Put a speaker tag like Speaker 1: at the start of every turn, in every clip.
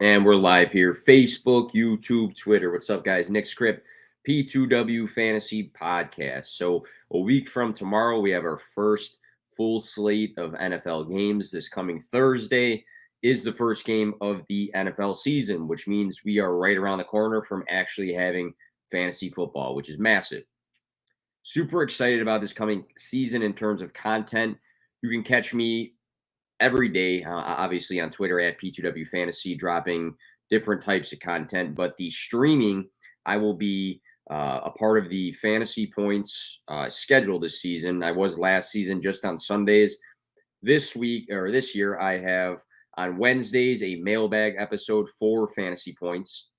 Speaker 1: And we're live here, Facebook, YouTube, Twitter. What's up, guys? Nick Script, P2W Fantasy Podcast. So a week from tomorrow, we have our first full slate of NFL games. This coming Thursday is the first game of the NFL season, which means we are right around the corner from actually having fantasy football, which is massive. Super excited about this coming season in terms of content. You can catch me every day, obviously on Twitter at P2W Fantasy, dropping different types of content. But the streaming, I will be a part of the Fantasy Points schedule this season. I was last season just on Sundays. This week or this year, I have on Wednesdays a mailbag episode for Fantasy Points.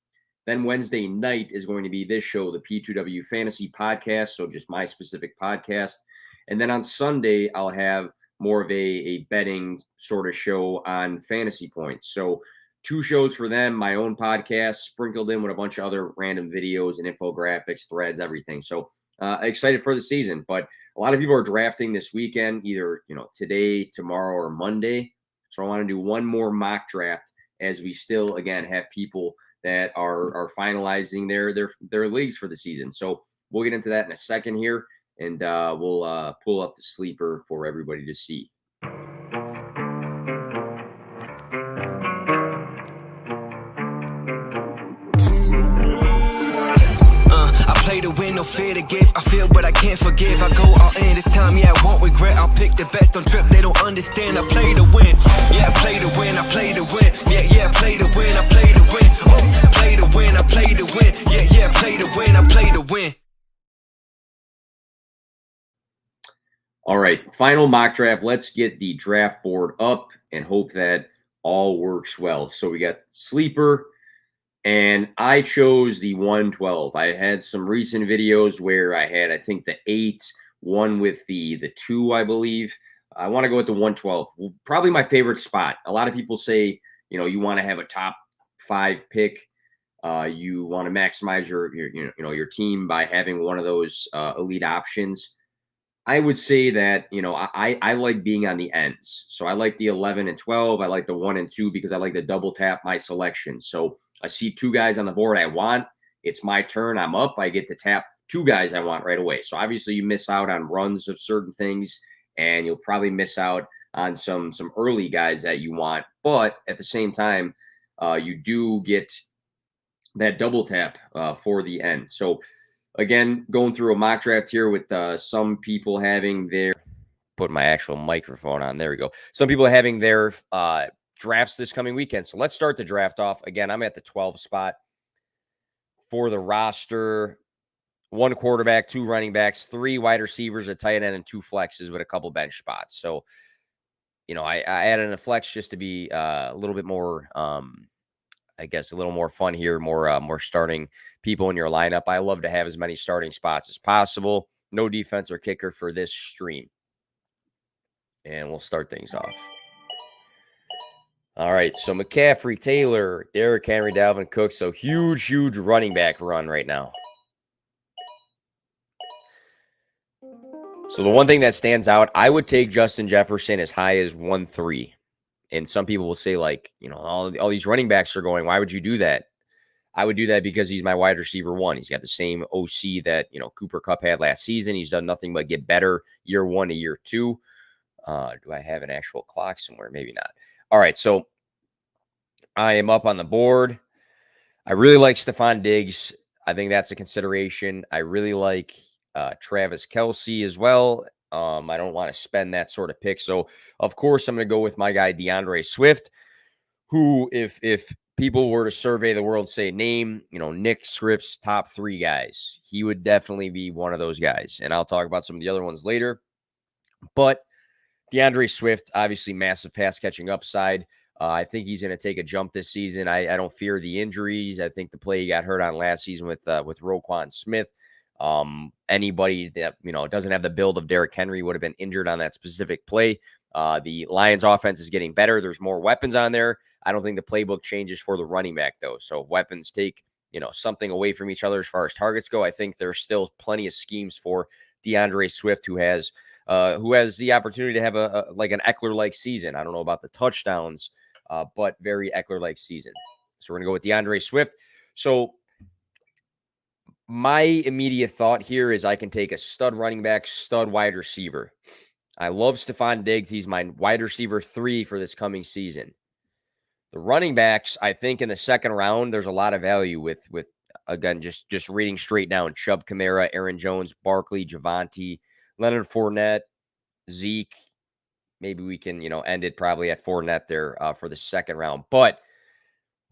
Speaker 1: Then Wednesday night is going to be this show, the P2W Fantasy Podcast. So just my specific podcast. And then on Sunday, I'll have more of a betting sort of show on Fantasy Points. So 2 shows for them, my own podcast sprinkled in with a bunch of other random videos and infographics, threads, everything. So excited for the season. But a lot of people are drafting this weekend, either today, tomorrow, or Monday. So I want to do one more mock draft as we still, again, have people that are finalizing their leagues for the season. So we'll get into that in a second here, and we'll pull up the sleeper for everybody to see.
Speaker 2: Play to win, no fear to give. I feel but I can't forgive. I go all in this time, yeah, I won't regret. I'll pick the best on trip, they don't understand. I play to win, yeah, I play to win, I play to win. Yeah, I play to win, I play to win. Oh, play to win, I play to win. Yeah, I play to win, I play to win.
Speaker 1: All right, final mock draft. Let's get the draft board up and hope that all works well. So we got sleeper, and I chose the 112. I had some recent videos where I had, I think, the 8, one with the 2, I believe. I want to go with the 112. Probably my favorite spot. A lot of people say, you want to have a top 5 pick. You want to maximize your team by having one of those elite options. I would say that, I like being on the ends. So I like the 11 and 12. I like the 1 and 2 because I like to double tap my selection. So I see 2 guys on the board I want. It's my turn. I'm up. I get to tap 2 guys I want right away. So obviously you miss out on runs of certain things, and you'll probably miss out on some early guys that you want. But at the same time, you do get that double tap for the end. So again, going through a mock draft here with some people having their put my actual microphone on. There we go. Some people having their drafts this coming weekend. So let's start the draft off. Again, I'm at the 12 spot for the roster. 1 quarterback, 2 running backs, 3 wide receivers, a tight end, and 2 flexes with a couple bench spots. So, I added a flex just to be a little bit more, I guess, a little more fun here, more starting people in your lineup. I love to have as many starting spots as possible. No defense or kicker for this stream. And we'll start things off. All right, so McCaffrey, Taylor, Derrick Henry, Dalvin Cook. So huge running back run right now. So the one thing that stands out, I would take Justin Jefferson as high as 1-3. And some people will say, all these running backs are going, why would you do that? I would do that because he's my wide receiver 1. He's got the same OC that, Cooper Kupp had last season. He's done nothing but get better year 1 to year 2. Do I have an actual clock somewhere? Maybe not. All right, so I am up on the board. I really like Stephon Diggs. I think that's a consideration. I really like Travis Kelce as well. I don't want to spend that sort of pick. So, of course, I'm going to go with my guy, DeAndre Swift, who, if people were to survey the world, say, name, Nick Script's top 3 guys, he would definitely be one of those guys. And I'll talk about some of the other ones later. But DeAndre Swift, obviously massive pass catching upside. I think he's going to take a jump this season. I don't fear the injuries. I think the play he got hurt on last season with Roquan Smith. Anybody that, doesn't have the build of Derrick Henry would have been injured on that specific play. The Lions offense is getting better. There's more weapons on there. I don't think the playbook changes for the running back, though. So if weapons take, something away from each other as far as targets go, I think there's still plenty of schemes for DeAndre Swift, who has the opportunity to have an Eckler-like season. I don't know about the touchdowns, but very Eckler-like season. So we're going to go with DeAndre Swift. So my immediate thought here is I can take a stud running back, stud wide receiver. I love Stephon Diggs. He's my wide receiver 3 for this coming season. The running backs, I think in the second round, there's a lot of value with again, just reading straight down. Chubb, Kamara, Aaron Jones, Barkley, Javonte, Leonard Fournette, Zeke. Maybe we can, end it probably at Fournette there for the second round. But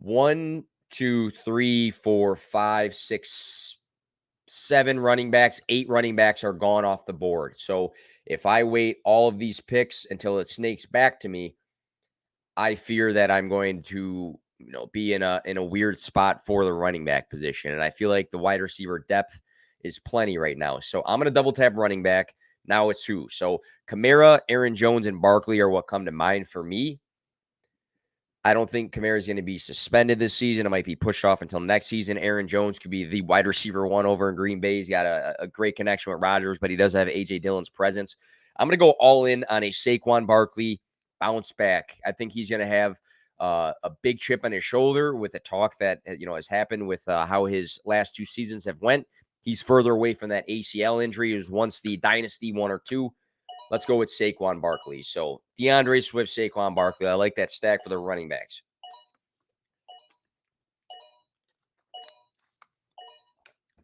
Speaker 1: 1, 2, 3, 4, 5, 6, 7 running backs, 8 running backs are gone off the board. So if I wait all of these picks until it snakes back to me, I fear that I'm going to, be in a weird spot for the running back position. And I feel like the wide receiver depth is plenty right now. So I'm going to double tap running back. Now it's who? So Kamara, Aaron Jones, and Barkley are what come to mind for me. I don't think Kamara is going to be suspended this season. It might be pushed off until next season. Aaron Jones could be the wide receiver 1 over in Green Bay. He's got a great connection with Rodgers, but he does have A.J. Dillon's presence. I'm going to go all in on a Saquon Barkley bounce back. I think he's going to have a big chip on his shoulder with the talk that has happened with how his last 2 seasons have went. He's further away from that ACL injury. He was once the dynasty 1 or 2. Let's go with Saquon Barkley. So DeAndre Swift, Saquon Barkley. I like that stack for the running backs.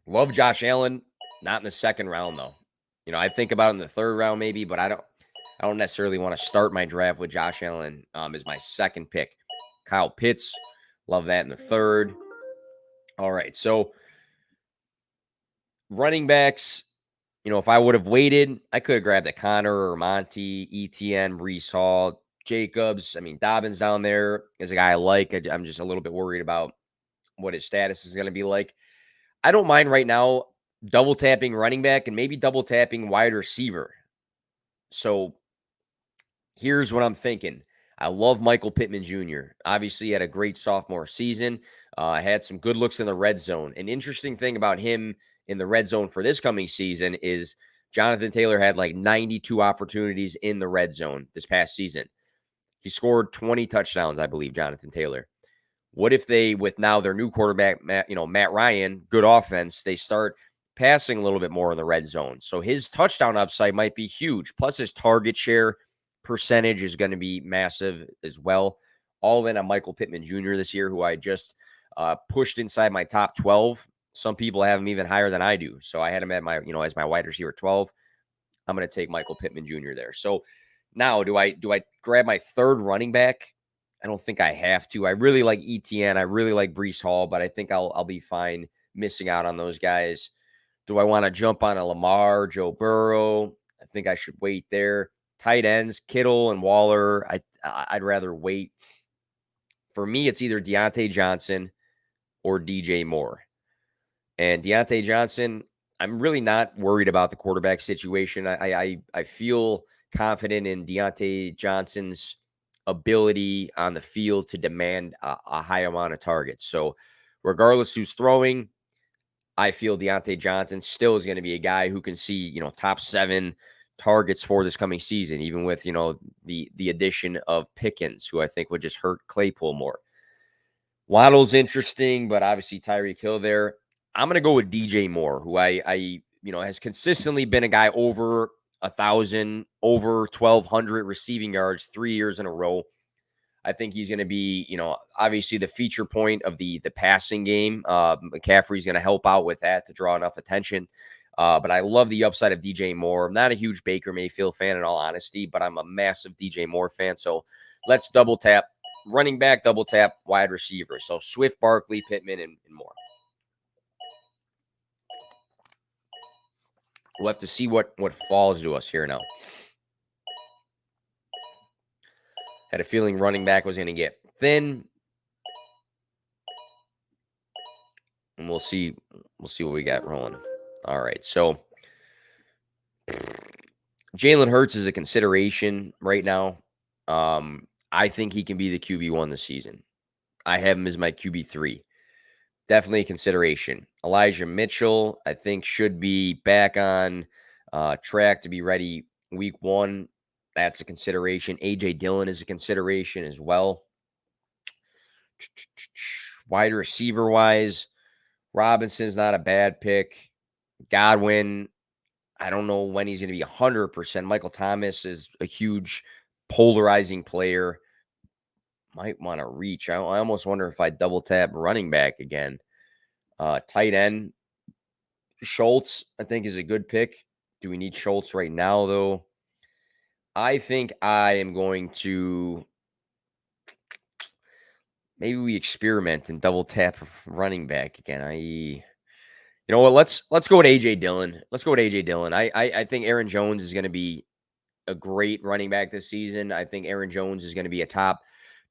Speaker 1: Love Josh Allen. Not in the second round, though. I think about it in the third round maybe, but I don't necessarily want to start my draft with Josh Allen as my second pick. Kyle Pitts. Love that in the third. All right. So running backs. If I would have waited, I could have grabbed a Connor or Monty, ETN, Breece Hall, Jacobs. Dobbins down there is a guy I like. I'm just a little bit worried about what his status is going to be like. I don't mind right now double tapping running back and maybe double tapping wide receiver. So here's what I'm thinking. I love Michael Pittman Jr. Obviously, he had a great sophomore season. Had some good looks in the red zone. An interesting thing about him in the red zone for this coming season is Jonathan Taylor had like 92 opportunities in the red zone this past season. He scored 20 touchdowns, I believe, Jonathan Taylor. What if they, with now their new quarterback, Matt Ryan, good offense, they start passing a little bit more in the red zone? So his touchdown upside might be huge. Plus his target share percentage is going to be massive as well. All in on Michael Pittman Jr. this year, who I just pushed inside my top 12. Some people have him even higher than I do. So I had him at my, as my wide receiver 12. I'm going to take Michael Pittman Jr. there. So now do I grab my third running back? I don't think I have to. I really like ETN. I really like Breece Hall, but I think I'll be fine missing out on those guys. Do I want to jump on a Lamar, Joe Burrow? I think I should wait there. Tight ends, Kittle and Waller. I'd rather wait. For me, it's either Deontay Johnson or DJ Moore. And Deontay Johnson, I'm really not worried about the quarterback situation. I feel confident in Deontay Johnson's ability on the field to demand a high amount of targets. So regardless who's throwing, I feel Deontay Johnson still is going to be a guy who can see, top 7 targets for this coming season, even with, the addition of Pickens, who I think would just hurt Claypool more. Waddle's interesting, but obviously Tyreek Hill there. I'm going to go with DJ Moore, who I has consistently been a guy over 1,000, over 1,200 receiving yards 3 years in a row. I think he's going to be, obviously the feature point of the passing game. McCaffrey's going to help out with that to draw enough attention. But I love the upside of DJ Moore. I'm not a huge Baker Mayfield fan in all honesty, but I'm a massive DJ Moore fan. So let's double tap running back, double tap wide receiver. So Swift, Barkley, Pittman, and Moore. We'll have to see what falls to us here now. Had a feeling running back was going to get thin. And we'll see what we got rolling. All right. So Jalen Hurts is a consideration right now. I think he can be the QB1 this season. I have him as my QB3. Definitely a consideration. Elijah Mitchell, I think, should be back on track to be ready week 1. That's a consideration. A.J. Dillon is a consideration as well. Wide receiver-wise, Robinson's not a bad pick. Godwin, I don't know when he's going to be 100%. Michael Thomas is a huge polarizing player. Might want to reach. I almost wonder if I double tap running back again. Tight end, Schultz, I think, is a good pick. Do we need Schultz right now, though? I think I am going to maybe we experiment and double tap running back again. You know what? Let's go with AJ Dillon. Let's go with AJ Dillon. I think Aaron Jones is going to be a great running back this season. I think Aaron Jones is going to be a top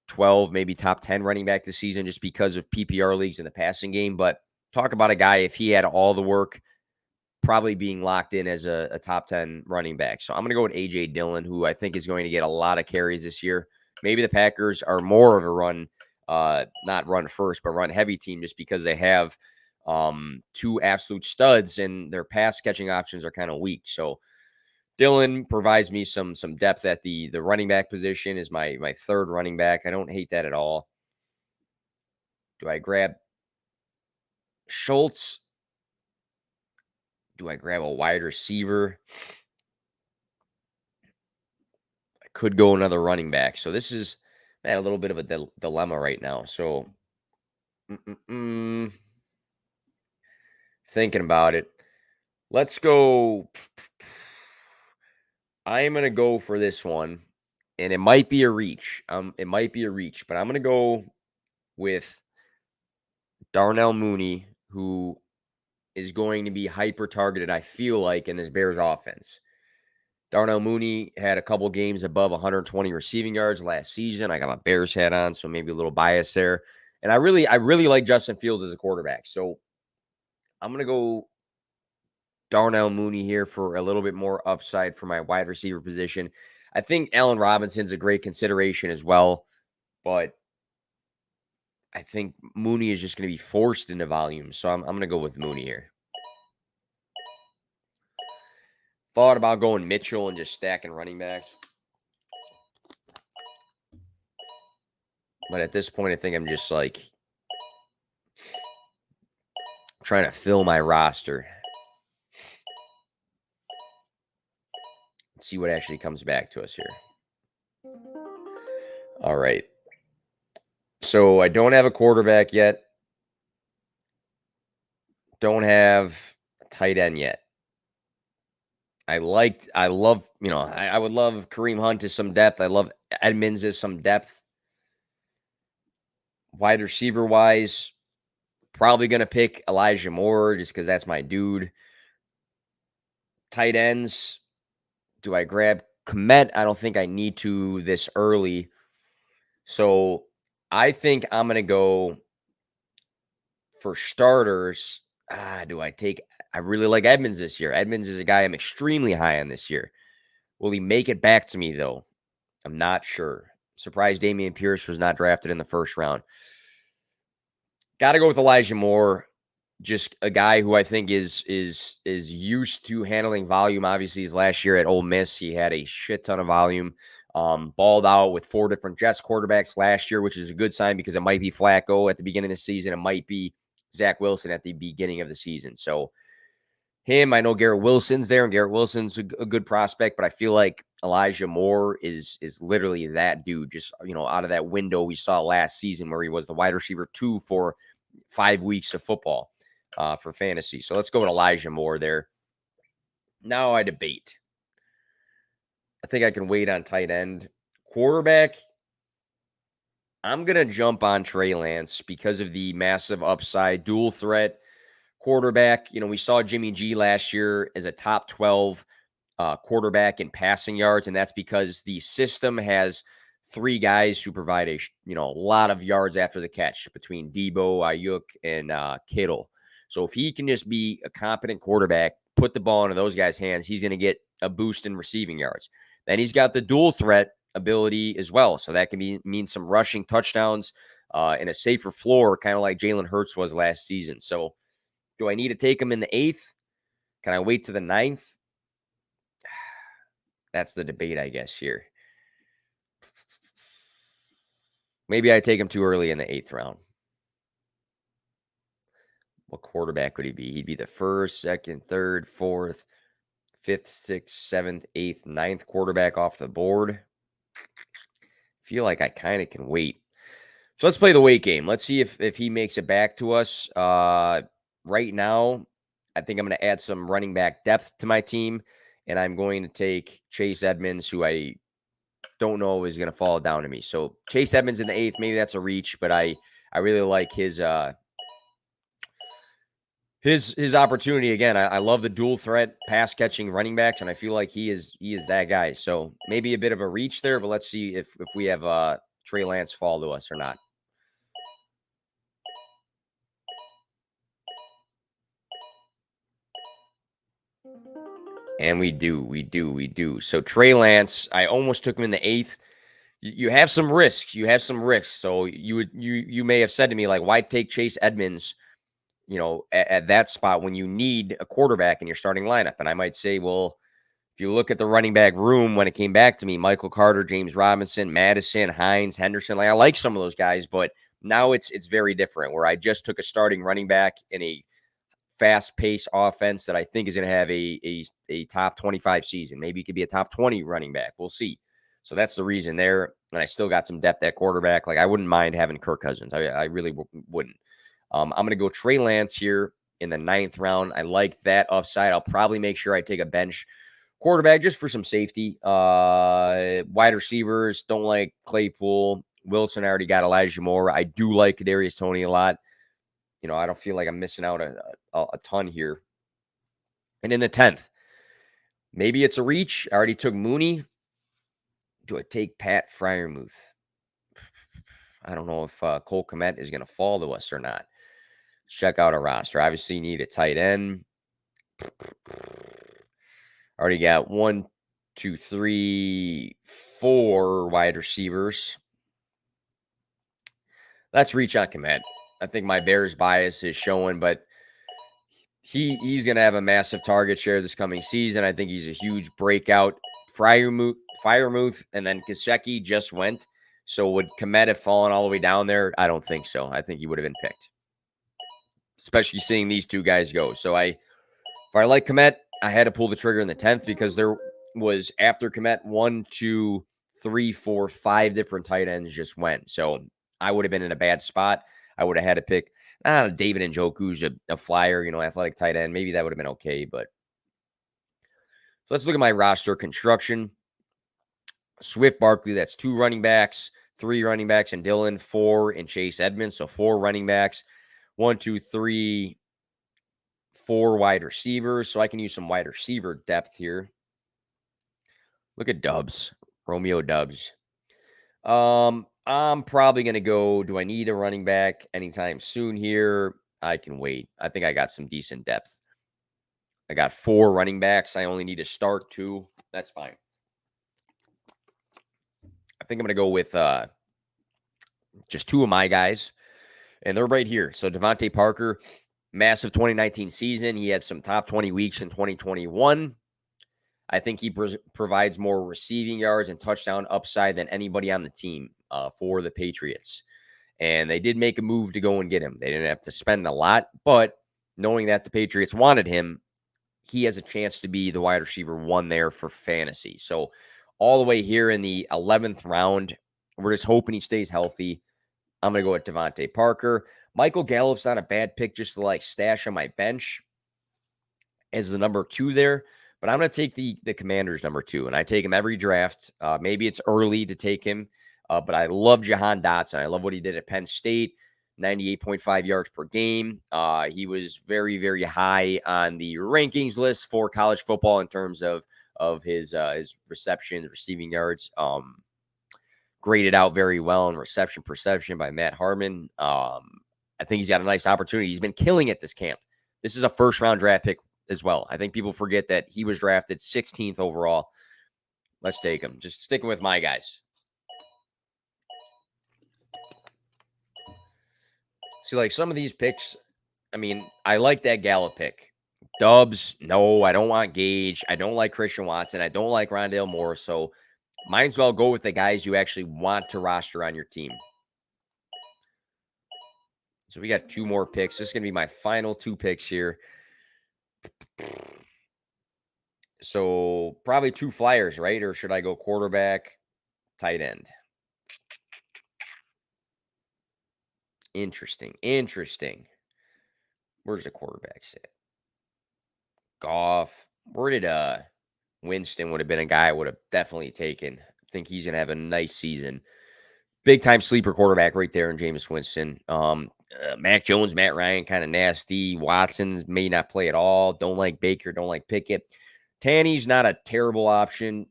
Speaker 1: 12, maybe top 10 running back this season just because of PPR leagues in the passing game. But talk about a guy, if he had all the work, probably being locked in as a top 10 running back. So I'm going to go with A.J. Dillon, who I think is going to get a lot of carries this year. Maybe the Packers are more of a run, not run first, but run heavy team just because they have two absolute studs and their pass catching options are kind of weak. So Dillon provides me some depth at the running back position is my third running back. I don't hate that at all. Do I grab Schultz? Do I grab a wide receiver? I could go another running back. So this is a little bit of a dilemma right now. So thinking about it. Let's go. I am going to go for this one. And it might be a reach. But I'm going to go with Darnell Mooney, who is going to be hyper targeted, I feel like, in this Bears offense. Darnell Mooney had a couple games above 120 receiving yards last season. I got my Bears hat on, so maybe a little bias there. And I really like Justin Fields as a quarterback. So I'm going to go Darnell Mooney here for a little bit more upside for my wide receiver position. I think Allen Robinson's a great consideration as well, but I think Mooney is just going to be forced into volume. So I'm going to go with Mooney here. Thought about going Mitchell and just stacking running backs. But at this point, I think I'm just like trying to fill my roster. Let's see what actually comes back to us here. All right. So I don't have a quarterback yet. Don't have a tight end yet. I would love Kareem Hunt as some depth. I love Edmonds as some depth. Wide receiver wise, probably going to pick Elijah Moore just because that's my dude. Tight ends, do I grab Kmet? I don't think I need to this early. So I think I'm going to go for starters. I really like Edmonds this year. Edmonds is a guy I'm extremely high on this year. Will he make it back to me, though? I'm not sure. Surprised Dameon Pierce was not drafted in the first round. Got to go with Elijah Moore. Just a guy who I think is used to handling volume. Obviously, his last year at Ole Miss, he had a shit ton of volume. Balled out with 4 different Jets quarterbacks last year, which is a good sign because it might be Flacco at the beginning of the season. It might be Zach Wilson at the beginning of the season. So him, I know Garrett Wilson's there, and Garrett Wilson's a good prospect, but I feel like Elijah Moore is literally that dude. Just, out of that window we saw last season where he was the wide receiver 2 for 5 weeks of football for fantasy. So let's go with Elijah Moore there. Now I debate. I think I can wait on tight end. Quarterback, I'm going to jump on Trey Lance because of the massive upside, dual threat quarterback. We saw Jimmy G last year as a top 12 quarterback in passing yards, and that's because the system has 3 guys who provide a lot of yards after the catch between Debo, Ayuk, and Kittle. So if he can just be a competent quarterback, put the ball into those guys' hands, he's going to get a boost in receiving yards. Then he's got the dual threat ability as well. So that can mean some rushing touchdowns and a safer floor, kind of like Jalen Hurts was last season. So do I need to take him in the 8th? Can I wait to the 9th? That's the debate, I guess, here. Maybe I take him too early in the 8th round. What quarterback would he be? He'd be the first, second, third, fourth, fifth, sixth, seventh, eighth, ninth quarterback off the board. Feel like I kind of can wait. So let's play the wait game. Let's see if he makes it back to us. Right now, I think I'm going to add some running back depth to my team, and I'm going to take Chase Edmonds, who I don't know is going to fall down to me. So Chase Edmonds in the 8th, maybe that's a reach, but I really like his opportunity. Again, I love the dual threat pass catching running backs, and I feel like he is that guy. So maybe a bit of a reach there, but let's see if we have Trey Lance fall to us or not. And we do. So Trey Lance, I almost took him in the 8th. You have some risks. So you may have said to me, like, why take Chase Edmonds, at that spot when you need a quarterback in your starting lineup? And I might say, well, if you look at the running back room when it came back to me, Michael Carter, James Robinson, Madison, Hines, Henderson, like I like some of those guys, but now it's very different where I just took a starting running back in a fast-paced offense that I think is going to have a top 25 season. Maybe it could be a top 20 running back. We'll see. So that's the reason there. And I still got some depth at quarterback. Like I wouldn't mind having Kirk Cousins. I really wouldn't. I'm going to go Trey Lance here in the 9th round. I like that upside. I'll probably make sure I take a bench quarterback just for some safety. Wide receivers, don't like Claypool. Wilson, I already got Elijah Moore. I do like Kadarius Toney a lot. I don't feel like I'm missing out a ton here. And in the 10th, maybe it's a reach. I already took Mooney. Do I take Pat Freiermuth? I don't know if Cole Kmet is going to fall to us or not. Check out our roster. Obviously, you need a tight end. Already got 1, 2, 3, 4 wide receivers. Let's reach on Kmet. I think my Bears bias is showing, but he's going to have a massive target share this coming season. I think he's a huge breakout. Freiermuth, and then Gesicki just went. So would Kmet have fallen all the way down there? I don't think so. I think he would have been picked, especially seeing these two guys go. So if I like Kmet, I had to pull the trigger in the 10th because there was, after Kmet, 1, 2, 3, 4, 5 different tight ends just went. So I would have been in a bad spot. I would have had to pick David Njoku's a flyer, athletic tight end. Maybe that would have been okay. But so let's look at my roster construction. Swift, Barkley, that's 2 running backs, 3 running backs, and Dillon, 4, and Chase Edmonds. So 4 running backs, 1, 2, 3, 4 wide receivers. So I can use some wide receiver depth here. Look at Dubs, Romeo Dubs. I'm probably going to go, do I need a running back anytime soon here? I can wait. I think I got some decent depth. I got 4 running backs. I only need to start 2. That's fine. I think I'm going to go with just 2 of my guys, and they're right here. So Devante Parker, massive 2019 season. He had some top 20 weeks in 2021. I think he provides more receiving yards and touchdown upside than anybody on the team for the Patriots. And they did make a move to go and get him. They didn't have to spend a lot, but knowing that the Patriots wanted him, he has a chance to be the wide receiver 1 there for fantasy. So all the way here in the 11th round, we're just hoping he stays healthy. I'm going to go with Devante Parker. Michael Gallup's not a bad pick just to like stash on my bench as the number 2 there. But I'm going to take the Commanders number 2, and I take him every draft. Maybe it's early to take him, but I love Johann Dotson. I love what he did at Penn State, 98.5 yards per game. He was very, very high on the rankings list for college football in terms of his receptions, receiving yards. Graded out very well in reception perception by Matt Harmon. I think he's got a nice opportunity. He's been killing it this camp. This is a first-round draft pick as well. I think people forget that he was drafted 16th overall. Let's take him. Just sticking with my guys. See, like some of these picks, I mean, I like that Gallup pick. Dubs, no, I don't want Gage. I don't like Christian Watson. I don't like Rondale Moore. So might as well go with the guys you actually want to roster on your team. So we got 2 more picks. This is going to be my final 2 picks here. So probably 2 flyers, right? Or should I go quarterback, tight end? Interesting. Where's the quarterback at? Goff. Where did Winston would have been a guy I would have definitely taken. I think he's going to have a nice season. Big time sleeper quarterback right there in Jameis Winston. Mac Jones, Matt Ryan, kind of nasty. Watson's may not play at all. Don't like Baker, don't like Pickett. Tanny's not a terrible option.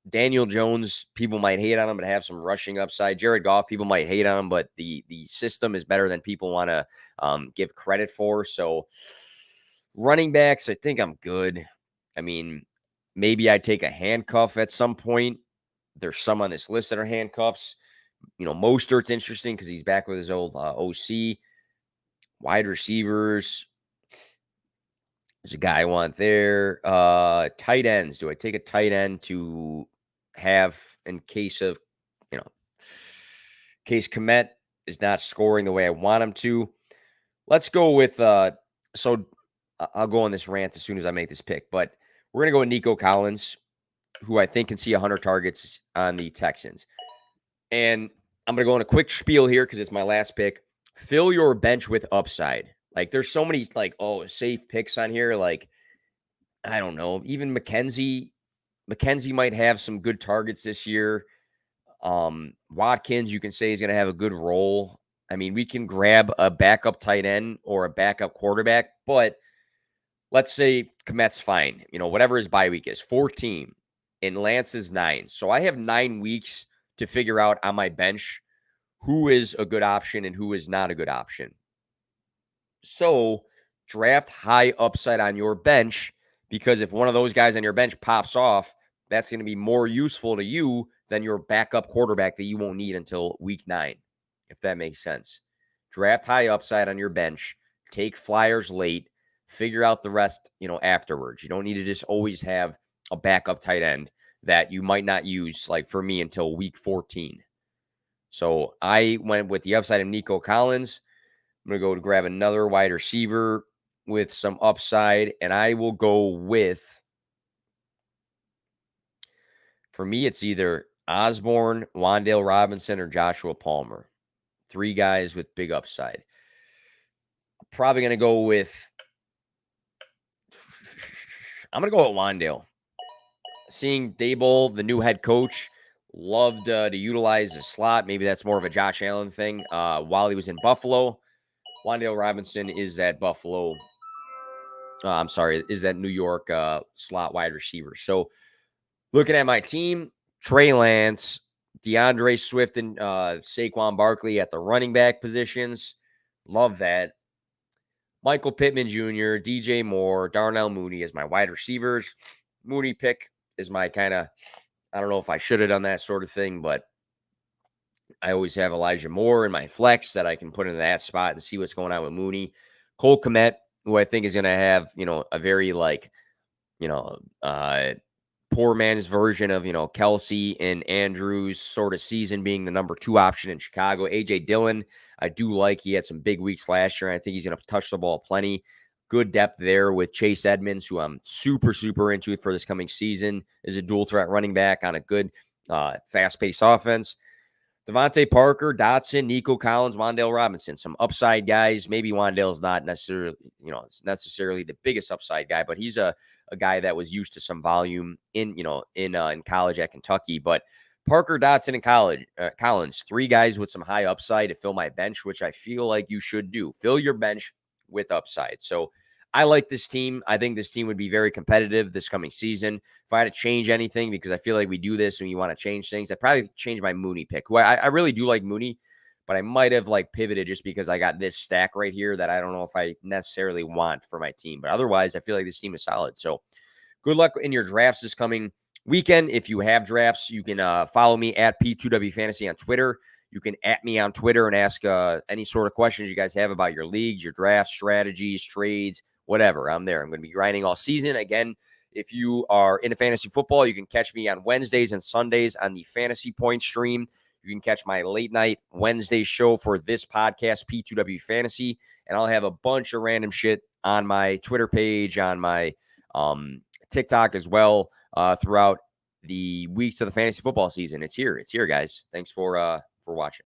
Speaker 1: Daniel Jones, people might hate on him, but have some rushing upside. Jared Goff, people might hate on him, but the system is better than people want to give credit for. So running backs, I think I'm good. I mean, maybe I'd take a handcuff at some point. There's some on this list that are handcuffs. Mostert's interesting because he's back with his old OC. Wide receivers. There's a guy I want there. Tight ends. Do I take a tight end to have in case of, case Kmet is not scoring the way I want him to? Let's go with, so I'll go on this rant as soon as I make this pick, but we're going to go with Nico Collins, who I think can see 100 targets on the Texans. And I'm going to go on a quick spiel here because it's my last pick. Fill your bench with upside. Like, there's so many, safe picks on here. Like, I don't know. Even McKenzie might have some good targets this year. Watkins, you can say, is going to have a good role. I mean, we can grab a backup tight end or a backup quarterback, but let's say Kmet's fine. Whatever his bye week is, 14, and Lance is 9. So I have 9 weeks to figure out on my bench who is a good option and who is not a good option. So draft high upside on your bench, because if one of those guys on your bench pops off, that's going to be more useful to you than your backup quarterback that you won't need until week 9, if that makes sense. Draft high upside on your bench, take flyers late, figure out the rest, afterwards. You don't need to just always have a backup tight end that you might not use, like for me, until week 14. So I went with the upside of Nico Collins. I'm going to go to grab another wide receiver with some upside, and I will go with, for me, it's either Osborne, Wan'Dale Robinson, or Joshua Palmer. 3 guys with big upside. Probably going to go with, I'm going to go with Wan'Dale. Seeing Daboll, the new head coach, loved to utilize the slot. Maybe that's more of a Josh Allen thing. While he was in Buffalo, Wan'Dale Robinson is that Buffalo. Is that New York slot wide receiver. So looking at my team, Trey Lance, DeAndre Swift, and Saquon Barkley at the running back positions. Love that. Michael Pittman Jr., DJ Moore, Darnell Mooney as my wide receivers. Mooney pick is my kind of, I don't know if I should have done that sort of thing, but I always have Elijah Moore in my flex that I can put in that spot and see what's going on with Mooney. Cole Kmet, who I think is going to have, a very poor man's version of, Kelsey and Andrews sort of season, being the number 2 option in Chicago. A.J. Dillon, I do like. He had some big weeks last year. I think he's going to touch the ball plenty. Good depth there with Chase Edmonds, who I'm super, super into for this coming season, is a dual threat running back on a good fast-paced offense. Devante Parker, Dotson, Nico Collins, Wan'Dale Robinson, some upside guys. Maybe Wan'Dale's not necessarily, the biggest upside guy, but he's a guy that was used to some volume in college at Kentucky. But Parker, Dotson, and Collins, 3 guys with some high upside to fill my bench, which I feel like you should do. Fill your bench with upside. So I like this team. I think this team would be very competitive this coming season. If I had to change anything, because I feel like we do this and you want to change things, I'd probably change my Mooney pick, who I really do like Mooney, but I might have pivoted just because I got this stack right here that I don't know if I necessarily want for my team. But otherwise, I feel like this team is solid. So good luck in your drafts this coming weekend. If you have drafts, you can follow me at P2W Fantasy on Twitter. You can @ me on Twitter and ask any sort of questions you guys have about your leagues, your draft strategies, trades, whatever. I'm there. I'm going to be grinding all season. Again, if you are into fantasy football, you can catch me on Wednesdays and Sundays on the Fantasy Point stream. You can catch my late night Wednesday show for this podcast, P2W Fantasy, and I'll have a bunch of random shit on my Twitter page, on my TikTok as well, throughout the weeks of the fantasy football season. It's here, guys. Thanks for watching.